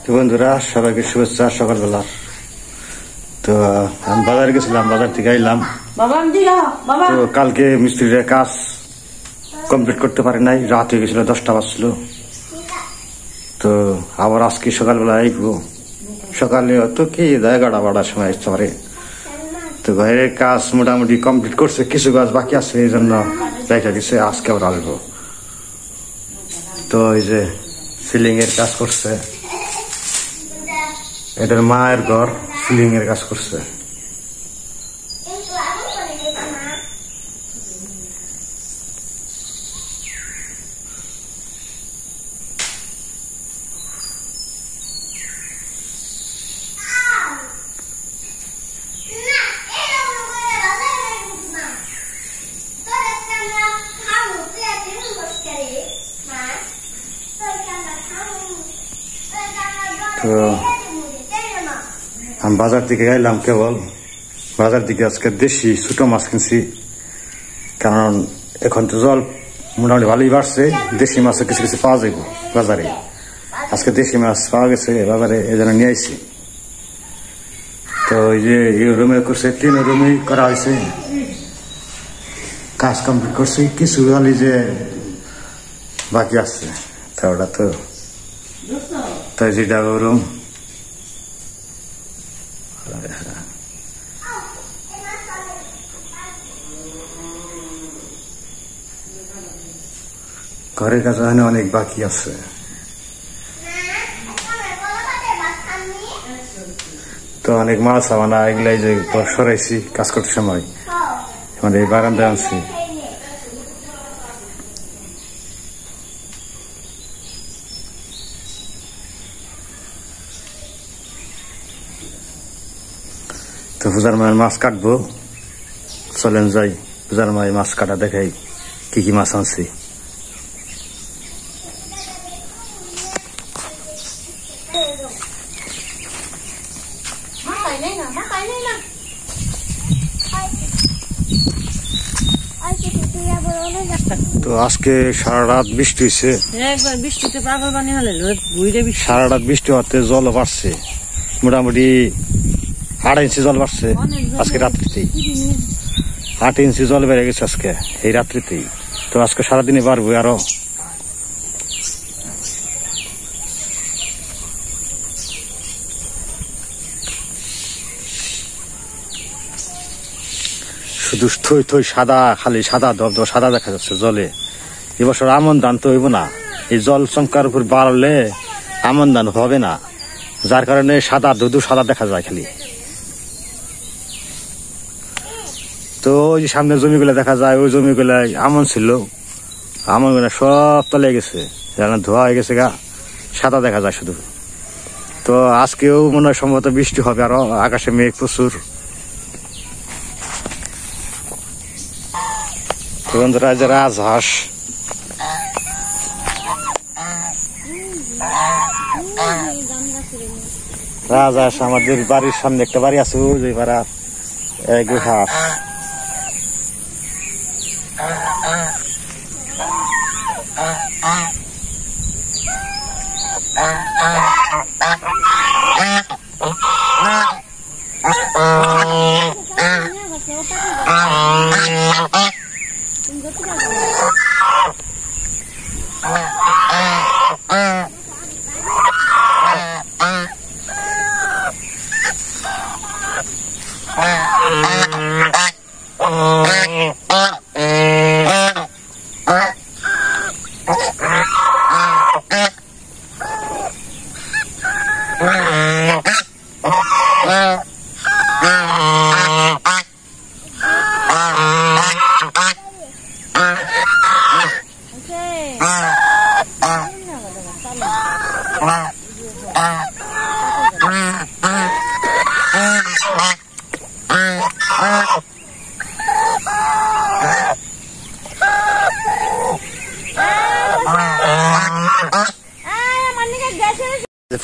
তো বন্ধুরা সবাইকে শুভেচ্ছা সকালবেলা। তো আমি বাজারে গেছিলাম, বাজার থেকে আইলাম। তো কালকে মিস্ত্রির কাজ কমপ্লিট করতে পারে নাই, রাত হয়ে গেছিল, 10টা বাজছিল। তো আবার আজকে সকালবেলা আইবো, সকালে তো কি 11-12টার সময় আসতে পারে। তো ঘরের কাজ মোটামুটি কমপ্লিট করছে, কিছু কাজ বাকি আছে, এই জন্য দেখা গেছে আজকে আবার আসবো। তো এই যে সিলিং এর কাজ করছে, এটার মায়ের ঘর, সিলিং এর কাজ করছে। তো আমি বাজার থেকে এলাম, কেবল বাজার থেকে আজকে দেশি ছোট মাছ কিনছি, কারণ এখন তো জল মোটামুটি ভালোই বাড়ছে, দেশি মাছ কিছু কিছু পাওয়া যাইব বাজারে। আজকে দেশি মাছ পাওয়া গেছে বাজারে, এই জন্য নিয়ে আইছি। তো এই যে এই রুমে করছে, 3 রুমে করা হয়েছে, কাজ কমপ্লিট করছে, কিছু খালি যে বাকি আছে। তো ওটা তো যেটা রুম, ঘরের কাজ অনেক বাকি আছে। তো অনেক মাল সামানা এগুলাই যে সরাইছি কাজ করতে সময়, মানে এই বারান্দায় আনছি। তো পূজার মায়ের মাছ কাটবো, চলেন যাই পূজার মায়ের মাছ কাটা দেখাই কি কি মাছ আনছি। তো আজকে সারা রাত বৃষ্টি হয়েছে, সারা রাত বৃষ্টি হতে জল বাড়ছে, মোটামুটি 8 ইঞ্চি জল বাড়ছে আজকে রাত্রিতেই। 8 ইঞ্চি জল বেড়ে গেছে আজকে এই রাত্রিতেই। তো আজকে সারাদিনে বাড়বো আরো। শুধু থই থই সাদা, খালি সাদা দব সাদা দেখা যাচ্ছে জলে। এবছর আমন ধান তো হইব না, এই জল চমকার উপর বাড়লে আমন ধান হবে না, যার কারণে সাদা দুধু সাদা দেখা যায় খালি। তো ওই যে সামনে জমিগুলো দেখা যায়, ওই জমিগুলাই আমন ছিল, আমন গুলা সব তলে গেছে, ধোয়া হয়ে গেছে গা, সাদা দেখা যায় শুধু। তো আজকেও মনে হয় সম্ভবত বৃষ্টি হবে, আরো আকাশে মেঘ প্রচুর। বন্ধুরা যে রাজহাঁস, রাজহাঁস আমাদের বাড়ির সামনে একটা বাড়ি আছে, ওই পাড়া হাঁস।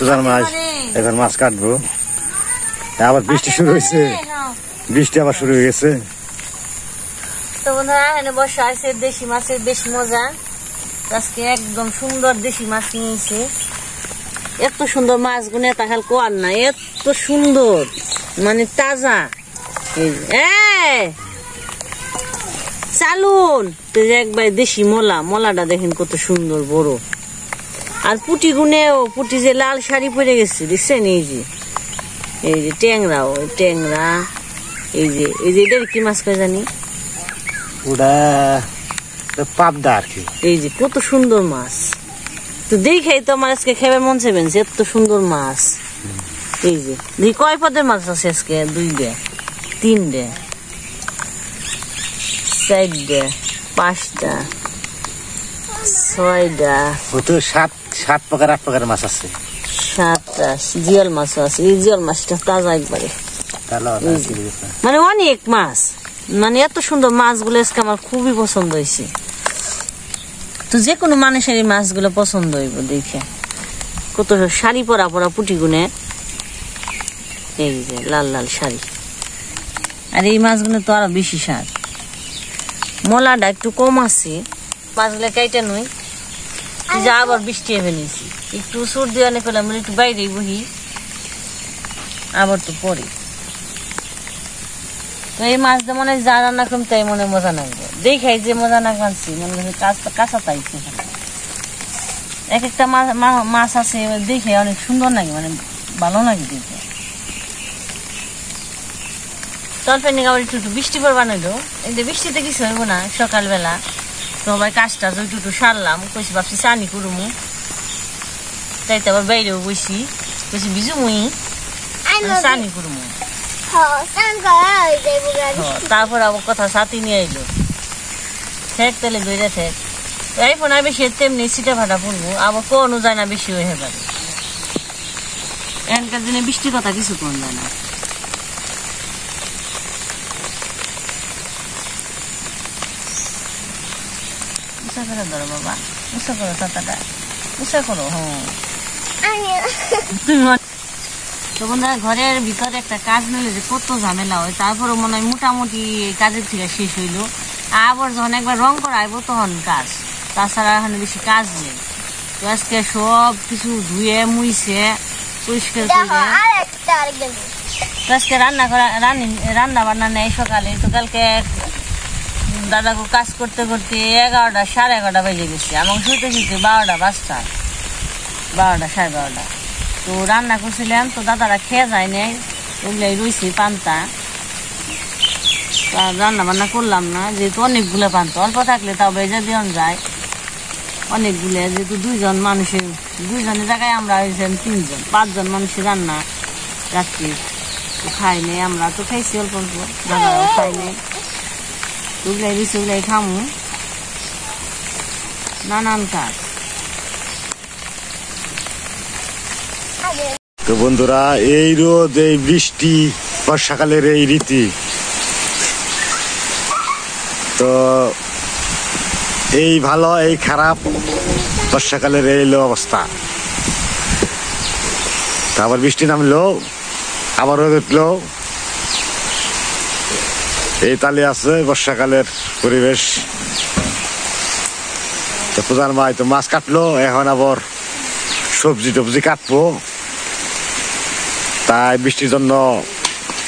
পূজার মাছ এখন মাছ কাটবো, আবার বৃষ্টি শুরু হয়েছে, বৃষ্টি আবার শুরু হয়ে গেছে। তো বন্ধুরা এখানে বসা আছে দেশি মাছের বেশ মজা, আজকে একদম সুন্দর দেশি মাছ নিয়েছে। এত সুন্দর মাছ গুনে তাকাল কোয়ার না, এত সুন্দর মানে তাজা। চালুন একবার দেশি মলাটা দেখেন কত সুন্দর বড়। আর পুটি গুনেও, পুটি যে লাল শাড়ি পরে গেছে দেখছেন, এই যে ট্যাংরাও, ট্যাংরা। এই যে এদের কি মাছ কয় জানি, ওটা পাবদা আর কি। এই যে কত সুন্দর মাছ, তো দেখেই তো আমার আজকে খেয়ে মন চাইবেন, এত সুন্দর মাছ। এই যে দেখি কয় পদের মাছ আছে আজকে, 2 3 4 5 6 7 প্রকার 8 প্রকার মাছ আছে। 7টা জিয়াল মাছ আছে। এই জিয়াল মাছটা তাজা একবারে, মানে অনেক মাছ, মানে এত সুন্দর মাছগুলো আজকে আমার খুবই পছন্দ হয়েছে। তো যে কোনো মানুষের এই মাছগুলো পছন্দ হইব দেখে। কত শাড়ি পরা পুটি গুনে, এই যে লাল লাল শাড়ি। আর এই মাছগুলো তো আরো বেশি স্বাদ, মলাটা একটু কম আছে। মাছগুলো কাইটা নই, যা আবার বৃষ্টি এনে নিয়েছি, একটু সর্দি অনেক হলে আমরা একটু বাইরে বহি, আবার তো পরে। তো এই মাছ দিয়ে মনে হয় যা রান্না করুন তাই মনে মজা লাগবে, দেখাই যে মজা না কানছি মনে হয় কাঁচা তাই। এক একটা মাছ আছে দেখে অনেক সুন্দর লাগে, মানে ভালো লাগে দেখে। তরফেনি আবার একটু বৃষ্টি পর বানাইলো, এই যে বৃষ্টিতে কিছু হইব না সকালবেলা। তো আবার কাজটা একটু সারলাম, কইছি ভাবছি চানি করুমু, তাই তো আবার বাইরেও বসি, কইছি ভিজুমুই চানি করুমু। তারপর আবার কথা সাথী নিয়ে আইলো, ঠেক তাহলে দইরা ঠেক এই ফোন আর বেশি তেমনি সিটা ভাটা পড়বো, আবার কোনো যায় না বেশি হয়ে পারে। এখানকার দিনে বৃষ্টির কথা কিছু কোন যায় না। উষা করে ধরো বাবা, উষা করো ছাতাটা, উষা করো। তো বন্ধুরা ঘরের ভিতরে একটা কাজ নিলে যে কত ঝামেলা হয়, তারপরে মনে হয় মোটামুটি কাজের থেকে শেষ হইলো। আবার যখন একবার রং করা আইব তখন কাজ, তাছাড়া এখানে বেশি কাজ নেই। তো আজকে সব কিছু ধুয়ে মুইছে পরিষ্কার করে আজকে রান্না বান্না নেই সকালে। তো কালকে দাদাকে কাজ করতে করতে 11টা 11:30 বেজে গেছে, আমার শুতে শুতে 12টা বাজতা, 12টা 12:30। তো রান্না করছিলাম, তো দাদারা খেয়ে যায় নাই, ওগুলাই রয়েছে পান্তা। রান্না বান্না করলাম না, যেহেতু অনেকগুলো পান্তা, অল্প থাকলে তাও বেজা দিয়ন যায় অনেকগুলো। যেহেতু 2 জন মানুষের, 2 জনের জায়গায় আমরা হয়েছেন 3 জন, 5 জন মানুষের রান্না রাত্রি। তো খাই নাই, আমরা তো খাইছি অল্প অল্প, দাদারাও খাই নাই। ওগুলাই রয়েছে, ওগুলাই খামু, নানান কাজ। তো বন্ধুরা এই রোদ, এই বৃষ্টি, বর্ষাকালের এই রীতি, তো এই ভালো এই খারাপ, বর্ষাকালের এই অবস্থা। তারপর বৃষ্টি নামলো, আবার রোদ উঠলো, এই তালে আছে বর্ষাকালের পরিবেশ। তো পূজার মাই তো মাছ কাটলো, এখন আবার সবজি টবজি কাটবো। তাই বৃষ্টির জন্য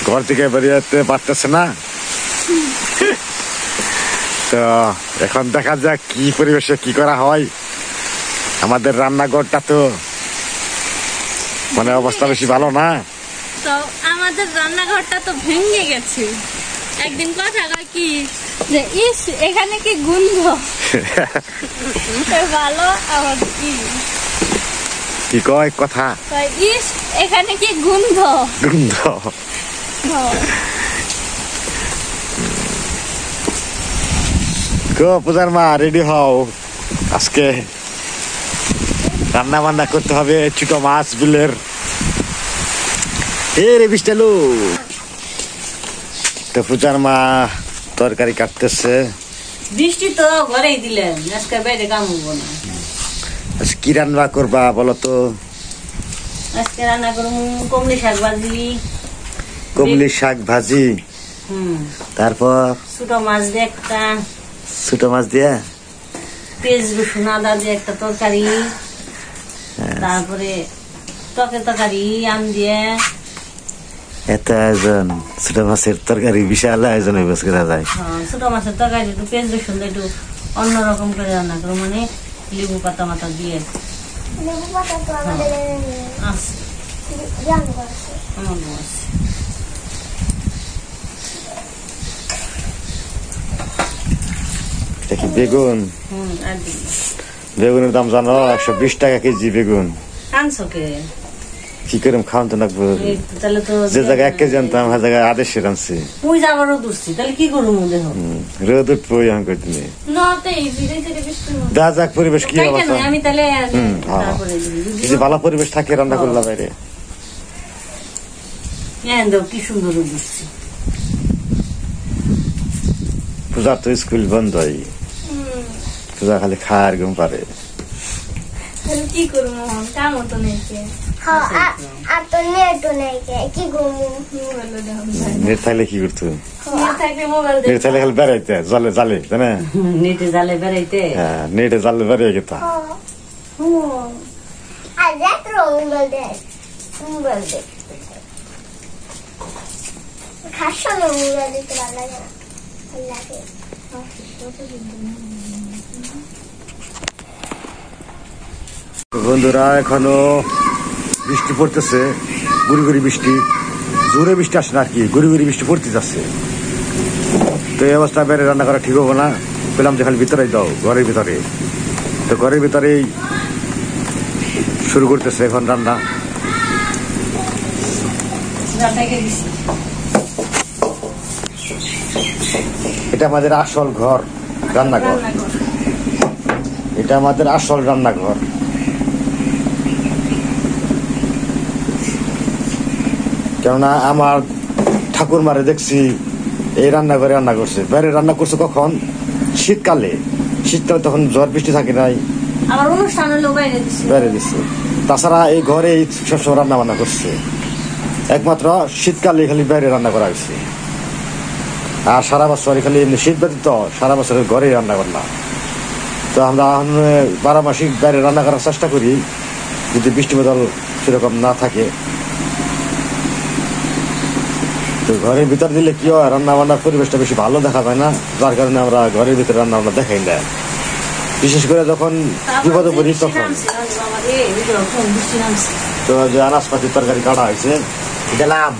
ঘর থেকে বেরিয়ে পারতেছে না। তো এখন দেখা যাক কি পরিবেশে কি করা হয়। আমাদের রান্নাঘরটা তো মানে অবস্থা বেশি ভালো না, তো আমাদের রান্নাঘরটা তো ভেঙে গেছে। একদিন কথা কয় কি যে ইস এখানে কি গন্ধ ভালো, আবার কি কয় কথা, ইস এখানে কি গন্ধ গন্ধ। পূজার মা রেডি হও, আজকে রান্না বান্না করতে হবে ছোট মাছ বিলের। রে বিষ্টালু, তো পূজার মা তরকারি কাটতেছে। বৃষ্টি তো ঘরেই দিলেন, আজকে বাইরে কাম হবো না। আজকে কি রান্না করবা বলো তো? আজকে রান্না করবো কমলি শাক ভাজি। কমলি শাক ভাজি, তারপর ছোট মাছ দিয়ে একটা, ছোট মাছ দিয়া পেঁয়াজ রসুন আদা দিয়ে একটা তরকারি, তারপরে টকের তরকারি আম দিয়ে এত আয়োজন ছোট মাছের তরকারি বিশাল আয়োজন হয়ে বসে যায়। ছোট মাছের তরকারি একটু পেঁয়াজ রসুন একটু অন্যরকম করে রান্না করো, মানে লেবু পাতা মাথা দিয়ে। বেগুন, বেগুনের দাম জানো 120 টাকা কেজি বেগুন। কি করে খাওয়ান তো লাগবো, যে জায়গায় 1 কেজি আনতাম সে জায়গায় 150 আনছি। রোদ উঠবো এখন করতে দেখা যাক পরিবেশ কি অবস্থা। যদি ভালো পরিবেশ থাকে রান্না করলাম বাইরে। পূজার তো স্কুল বন্ধ, পূজা খালি খাওয়ার ঘুম পারে। কি করবো, কাম তো নেই, নেট থাকলে কি করতো, নেট থাকলে খালি বেড়াইতে জালে জালে, তাই না? নেটে জালে বেড়াইতে, হ্যাঁ নেটে জালে বেড়াই গেতা। বন্ধুরা এখনো বৃষ্টি পড়তেছে, গুড়ি গুড়ি বৃষ্টি, জোরে বৃষ্টি আসে না আর কি, গুড়ি গুড়ি বৃষ্টি পড়তে যাচ্ছে। তো এই অবস্থা বাইরে রান্না করা ঠিক হবো না, পেলাম যে খালি ভিতরে দাও, ঘরের ভিতরে। তো ঘরের ভিতরেই শুরু করতেছে এখন রান্না। এটা আমাদের আসল ঘর, রান্নাঘর। এটা আমাদের আসল রান্নাঘর। কেননা আমার ঠাকুরমারে দেখছি এই রান্নাঘরে রান্না করছে, বাইরে রান্না করছে কখন, শীতকালে। শীতকালে তখন ঝড় বৃষ্টি থাকে নাই, বাইরে দিচ্ছে। তাছাড়া এই ঘরে সবসময় রান্না বান্না করছে, একমাত্র শীতকালে খালি বাইরে রান্না করা হয়েছে। আর সারা বছর খালি এমনি শীত ব্যতীত সারা বছরের ঘরে রান্না করলাম। তো আমরা 12 মাসই বাইরে রান্না করার চেষ্টা করি, যদি বৃষ্টি বাদল সেরকম না থাকে। তো ঘরের ভিতর দিলে কি হয়, রান্না বান্নার পরিবেশটা বেশি ভালো দেখা যায় না, যার কারণে আমরা ঘরের ভিতরে রান্না বান্না দেখাই না। বিশেষ করে যখন বিপদে পড়ি তখন। তো যে আনাজপাতির তরকারি কাটা হয়েছে, গেলাম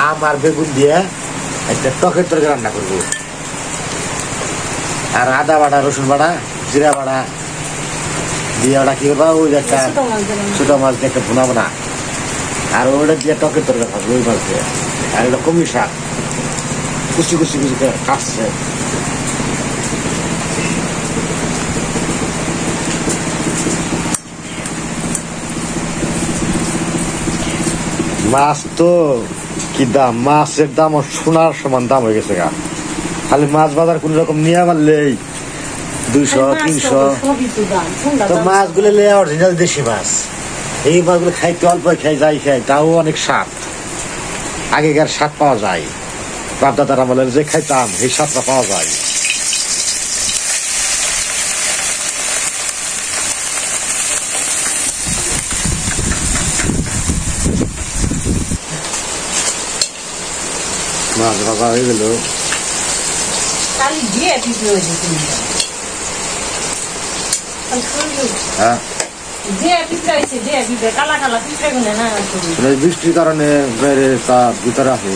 আম আর বেগুন দিয়ে একটা টকের তরকারি রান্না করবো। আর আদা বাটা, রসুন বাটা, জিরা বাটা দিয়ে ওটা কি করবা, ওই একটা ছোট মাছ দিয়ে একটা ভুনা বানা, আর ওটা দিয়ে টকের তরকারি থাকবে ওই মাছ দিয়ে। আর এটা কমি শাক কুচি কুচি কুচি কাটছে। মাছ তো কি দাম, মাছের দাম সোনার সমান দাম হয়ে গেছে গা। খালি মাছ বাজার কোন রকম নিয়ে পারলেই 200-300। তো মাছগুলো অরিজিনাল দেশি মাছ, এই মাছগুলো খাইতে অল্প খাই যাই খাই, তাও অনেক স্বাদ। আগেকার স্বাদ পাওয়া যায়, বাপদাদার আমলের যে খাইতাম এই স্বাদটা পাওয়া যায়। মাছ ভাজা হয়ে গেল। হ্যাঁ বৃষ্টির কারণে বাইরে তাপ ভিতরে আছে।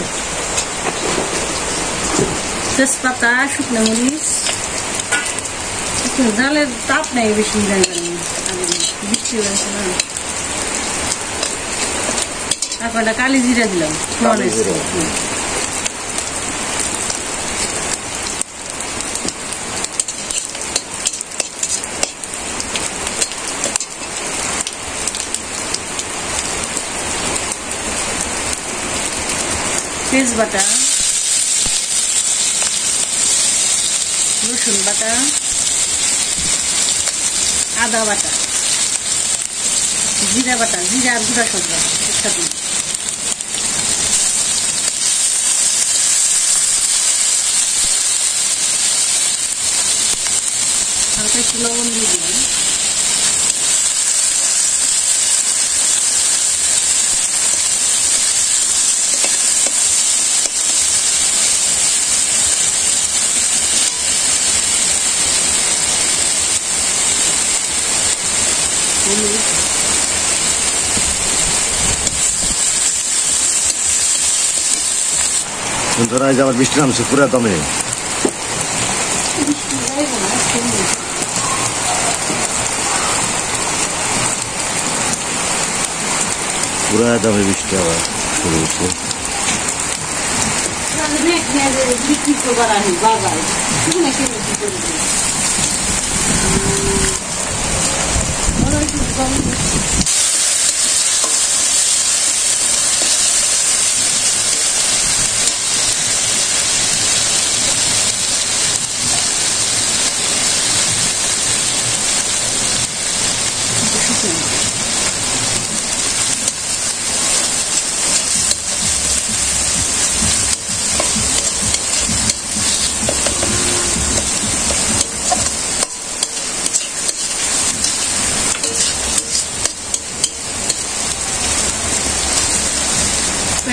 তেজপাতা, শুকনো মরিচ, জালের তাপ নেই বেশি, বৃষ্টি হয়েছে না। তারপর কালি জিরা দিলাম, পেঁয়াজ বাটা, রসুন বাটা, আদা বাটা, জিরা বাটা, জিরা আর গুঁড়া সবটা একসাথে, হালকা একটু লবণ দিয়ে দিলাম। বন্ধুরা এই যে আবার বৃষ্টি নামছে পুরা দমে। পুরা দমে বৃষ্টি আবার শুরু হচ্ছে।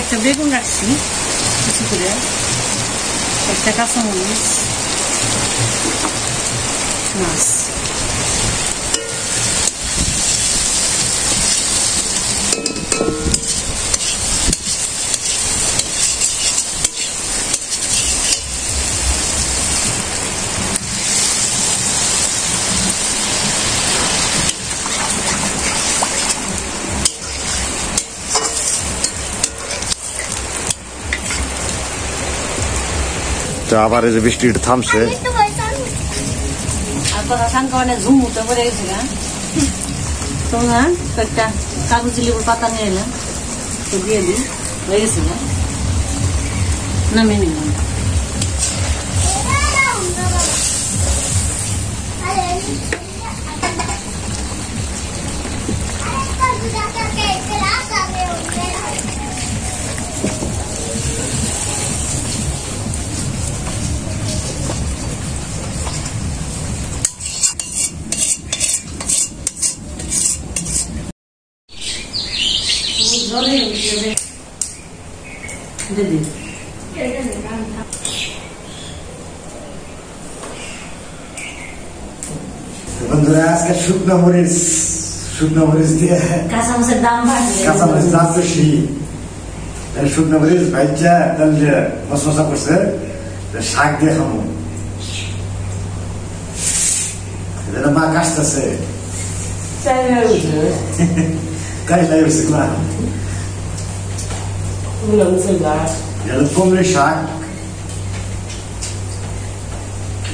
একটা বেগুন রাখছি কিছু করে, একটা কাঁচামরিচ, মাছ। তো আবার এই যে বৃষ্টি থামছে। ঝুমুতে পড়ে গেছে গা তো না, কয়েকটা কাগজি লেবুর পাতা নিয়ে এলাম, তো দিয়ে দিই, হয়ে গেছে গা, নামিয়ে নিলাম। বন্ধুরা আজকে শুকনো মরিচ দিয়ে কাঁচামরিচের দাম বাড়ছে, কাঁচামরিচ দাম বেশি, শুকনো মরিচ ভাইজা তেল দিয়ে মশমশা করছে, শাক দিয়ে খাবো। মা কাশতেছে কমলে শাক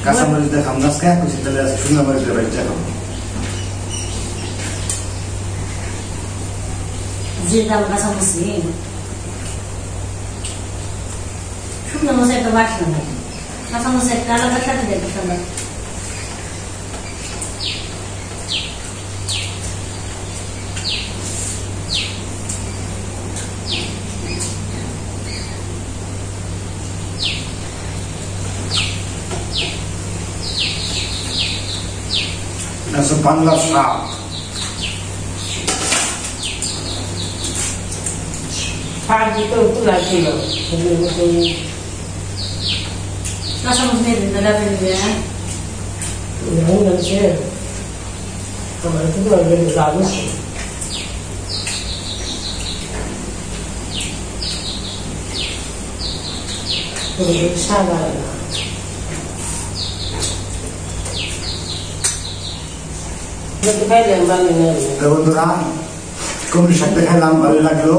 কাঁচামরিচ দিয়ে খাম গাছ খায় কুচি তেলে আছে, শুকনো মরিচ দিয়ে ভাইজা খাবো। যে দাম কাঁচামরিচি শুকনো মরিচ একটা বাসনা থাকে, কাঁচামরিচ একটা আলাদা সাথে দেখে সবাই। বাংলার শাক কাঁচামরিচ নিয়ে দিতে লাগবে বন্ধুরা কমলি শাকটা খাইলাম, ভালো লাগলো।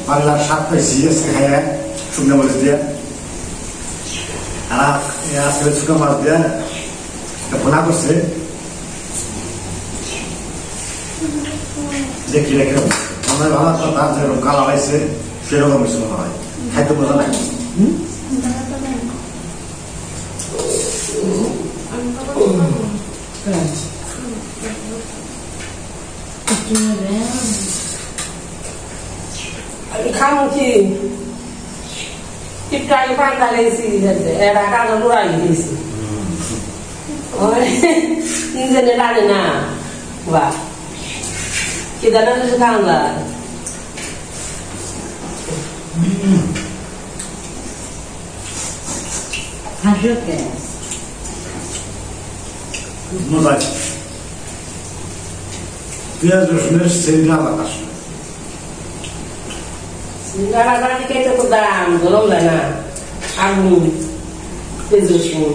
বাংলার শাক পাইছি আজকে খাইয়া শুকনো মরিচ দিয়ে, আর আজকে শুকনো মাছ দিয়ে ভোনা করছে। দেখি রেখে মনে হয় ভালো, তার যেরকম কালার হয়েছে সেরকম কিছু মনে হয়, খাইতে মজা লাগে। খামো কি টিপটাই পান্তা লেছি এরা কাগজ উড়াই দিয়েছি, নিজে লাগে না বা কি জানা কিছু খাওয়া যায়। মজা আছে, পেঁয়াজ রসুনের সেলটা আলাদা। Nggak ada lagi kayak itu pedang, belum lah nah. আগুন পেঁয়াজ রসুন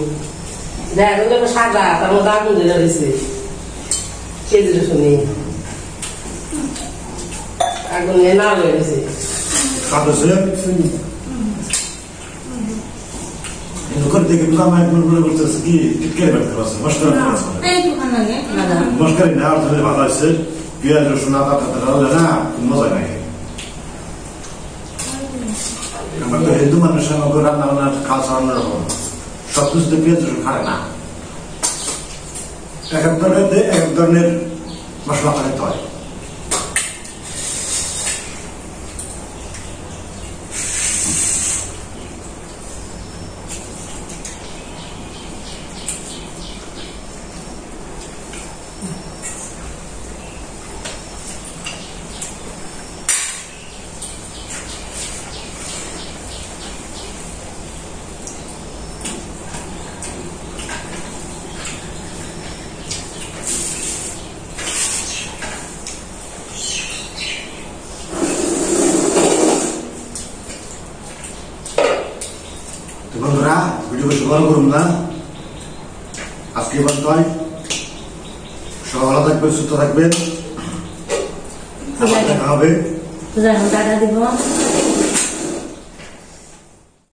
দেখা গেল সাদা তার মধ্যে আগুন ধরে রয়েছে পেঁয়াজ রসুনে আগুন না হয়ে গেছে দেখে মনে করতেছে কি টিটকারি বাড়তে পারছে মশকারি না আর ভালো আছে পেঁয়াজ রসুন আদা হলে না মজা নাই আমার তো হিন্দু মানুষের আমাকে রান্না বান্নার খাওয়া চালানোর রকম সবকিছুতে পেঁয়াজ রসুন খায় না এক এক ধরনের মশলা খাইতে হয় বন্ধুরা ভিডিও বেশি বড় করুন না আজকে বলতে হয় সবাই ভালো থাকবেন সুস্থ থাকবেন দেখা হবে টাকা দিব